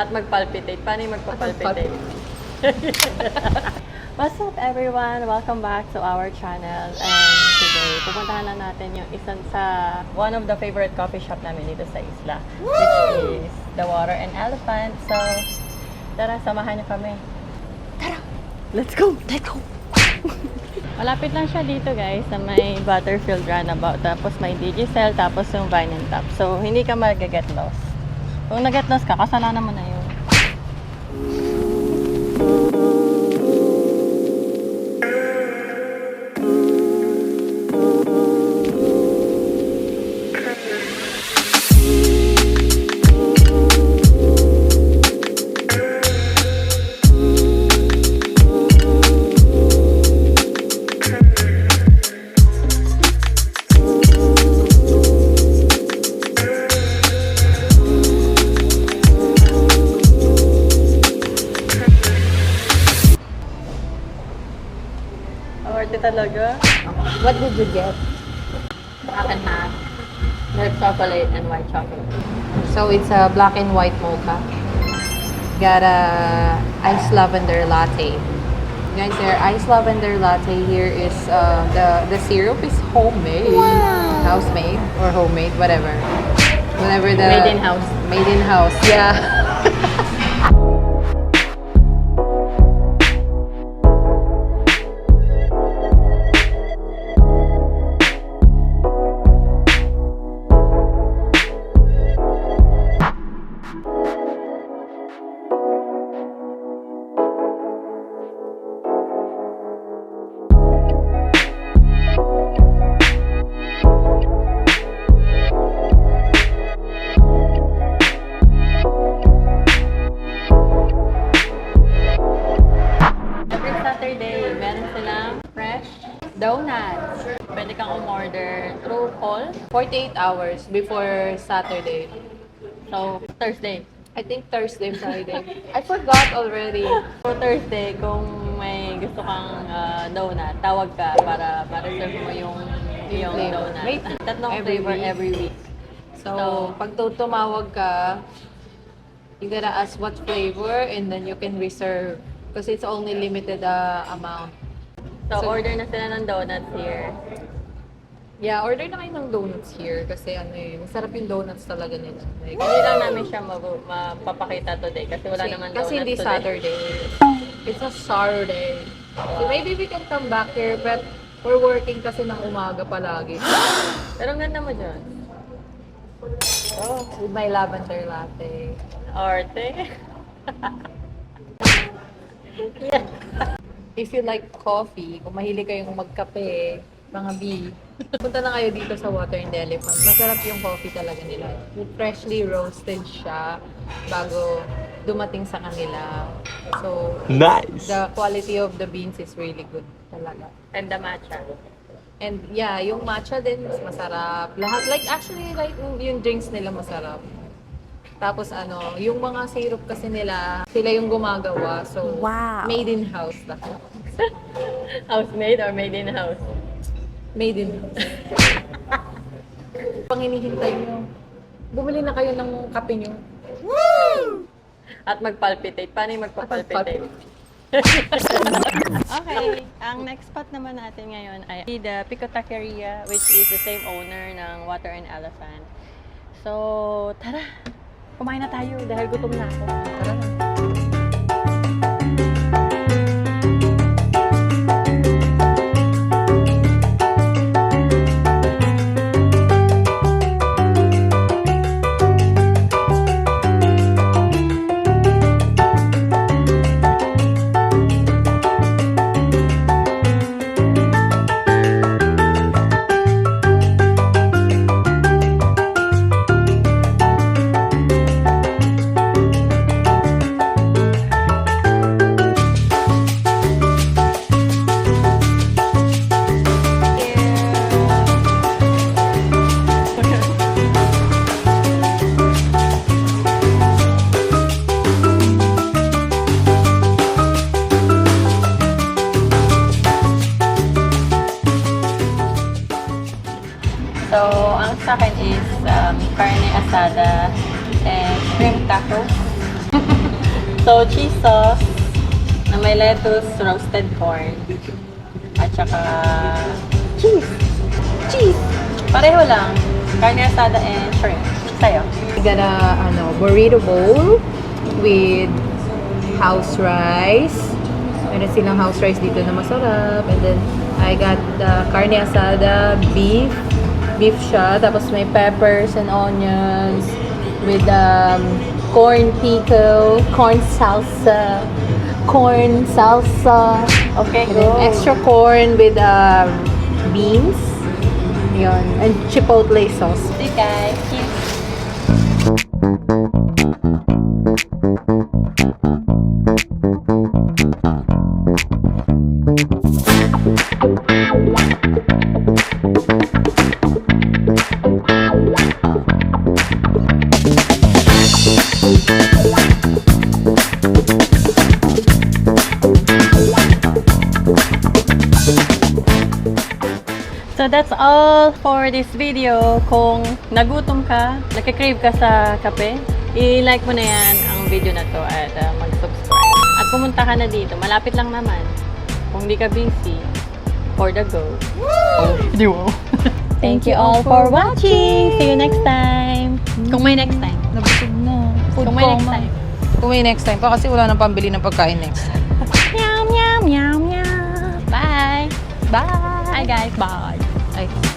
At mag-palpitate. Paano yung magpa-palpitate? What's up everyone? Welcome back to our channel. And today, pupuntahan na natin yung isang sa one of the favorite coffee shop namin dito sa isla. Which is the Water and Elephant. So, tara, samahan niyo kami. Tara! Let's go! Let's go! Malapit lang siya dito guys, sa may Butterfield Runabout. Tapos may Digicel, tapos yung Vine and Top. So, hindi ka mag-get lost. Kung nag-get lost ka, kasalanan mo na yun. Talaga? What did you get? Black and half. Milk chocolate and white chocolate. So it's a black and white mocha. Got a iced lavender latte. Guys, their iced lavender latte here is the syrup is homemade. Wow. House made or homemade, whatever. Whatever the made in house. Made in house. Yeah. Saturday, meron silang fresh donuts. Pwede kang umorder through call. 48 hours before Saturday. So, Thursday. I think Thursday, Friday. I forgot already. So, Thursday, kung may gusto kang donut, tawag ka para serve mo yung flavor. donut. May Tatlong every flavor week. every week. So, pag tumawag ka, you gotta ask what flavor and then you can reserve. Kasi it's only limited amount. So, order na sila ng donuts here. Yeah, order na kayo ng donuts here kasi masarap yung donuts talaga nila. Like, Hindi lang namin siya mapapakita today kasi wala naman donuts kasi hindi today. Saturday. It's a Saturday. So maybe we can come back here but we're working kasi ng umaga palagi. Pero ang ganda mo dyan. Oh, with my lavender latte. Arte. If you like coffee, kung mahilig kayong magkape, mga B, punta na kayo dito sa Water and Elephant. Masarap yung coffee talaga nila. Freshly roasted siya bago dumating sa kanila. So, nice! The quality of the beans is really good talaga. And the matcha. And yeah, yung matcha din mas masarap. Lahat, actually, yung drinks nila masarap. Tapos yung mga syrup kasi nila, sila yung gumagawa. So, Wow. Made in house lahat. House-made or made in house? Made in house. Pang hinihintay nyo, bumili na kayo ng kape nyo. Woo! At mag-palpitate. Paano yung magpa-palpitate? Okay, ang next spot naman natin ngayon ay the Pico Taqueria, which is the same owner ng Water and Elephant. So, tara! Kumain na tayo dahil gutom na ako. Tara na. So, ang sa akin is carne asada and shrimp tacos. So, cheese sauce na may lettuce, roasted corn, at saka cheese. Cheese! Pareho lang. Carne asada and shrimp. Sa'yo. I got a burrito bowl with house rice. Meron silang house rice dito na masarap. And then, I got the carne asada, beef. Beef siya. Tapos may peppers and onions with corn pickle, corn salsa. Okay, And then go. extra corn with beans. Yun. And chipotle sauce. See you guys. Cheers. So that's all for this video. Kung nagutom ka, nagka-crave ka sa kape, i-like mo na yan ang video na to at mag-subscribe. At pumunta ka na dito. Malapit lang naman. Kung di ka busy, for the go. Wow! Thank you all for watching. See you next time. Kung may next time. Nabusog na. Kung may next time. Kung may next time pa kasi wala nang pambili ng pagkain next time. Meow, meow, meow, meow. Bye. Bye. Hi guys. Bye. Ay.